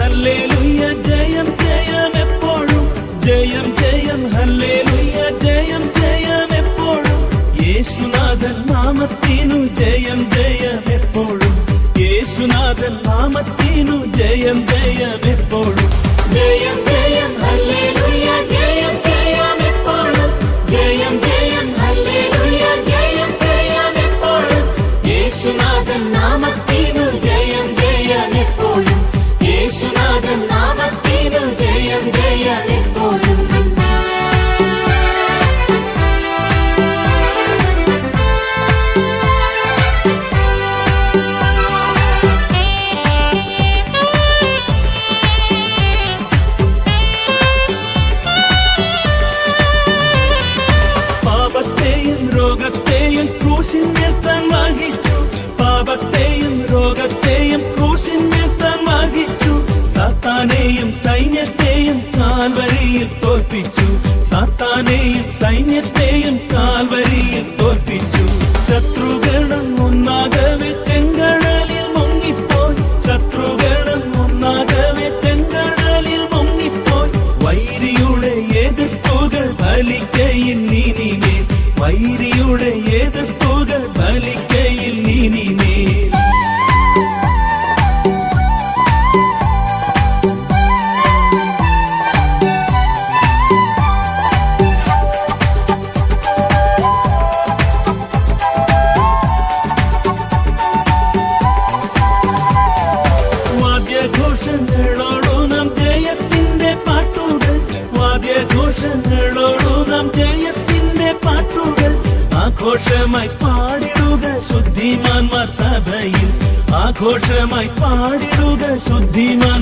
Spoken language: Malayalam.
ഹല്ലേലൂയ ജയം ജയം എപ്പോഴും, ജയം ജയം ഹല്ലേലൂയ ജയം ജയം എപ്പോഴും, യേശുനാഥൻ നാമത്തിനു ജയം ജയം എപ്പോഴും, യേശുനാഥൻ നാമത്തിനു ജയം ജയം എപ്പോഴും. ജയം ജയം ഹല്ലേലൂയ ജയം ജയം എപ്പോഴും, ജയം ജയം ഹല്ലേലൂയ ജയം ജയം എപ്പോഴും, യേശുനാഥൻ നാമത്തിനു ജയം ജയം എപ്പോഴും, യേശുനാഥൻ നാമത്തിനു ജയം ജയം എപ്പോഴും. രോഗത്തെയും ക്രൂശിന്മേൽ താൻ വഹിച്ചു, പാപത്തെയും രോഗത്തെയും ക്രൂശിന്മേൽ താൻ വഹിച്ചു, സാത്താനെയും സൈന്യത്തെയും കാൽവരിയിൽ തോൽപ്പിച്ചു, സാത്താനെയും സൈന്യത്തെയും കാൽവരിയിൽ തോൽപ്പിച്ചു. ശത്രുഗണം ഒന്നാകവെ ചെങ്കടലിൽ മുങ്ങിപ്പോയി, ശത്രുഗണം ഒന്നാകവെ ചെങ്കടലിൽ മുങ്ങിപ്പോയി, വൈരിയുടെ എതിർപ്പുകൾ ഫലിക്കയിൽ നീതിമേൽ, വൈരിയുടെ എതിർപ്പുകൾ ഫലിക്കയിൽ നീതിമേൽ. വാദ്യഘോഷങ്ങളോടു നാം ജയത്തിന്റെ പാട്ടുകൾ, വാദ്യഘോഷങ്ങളോടു നാം ജയത്തിന്റെ പാട്ടുകൾ, ആഘോഷമായി പാടിടുക ശുദ്ധിമാന്മാർ സഭയിൽ, ആഘോഷമായി പാടിടുക ശുദ്ധിമാൻ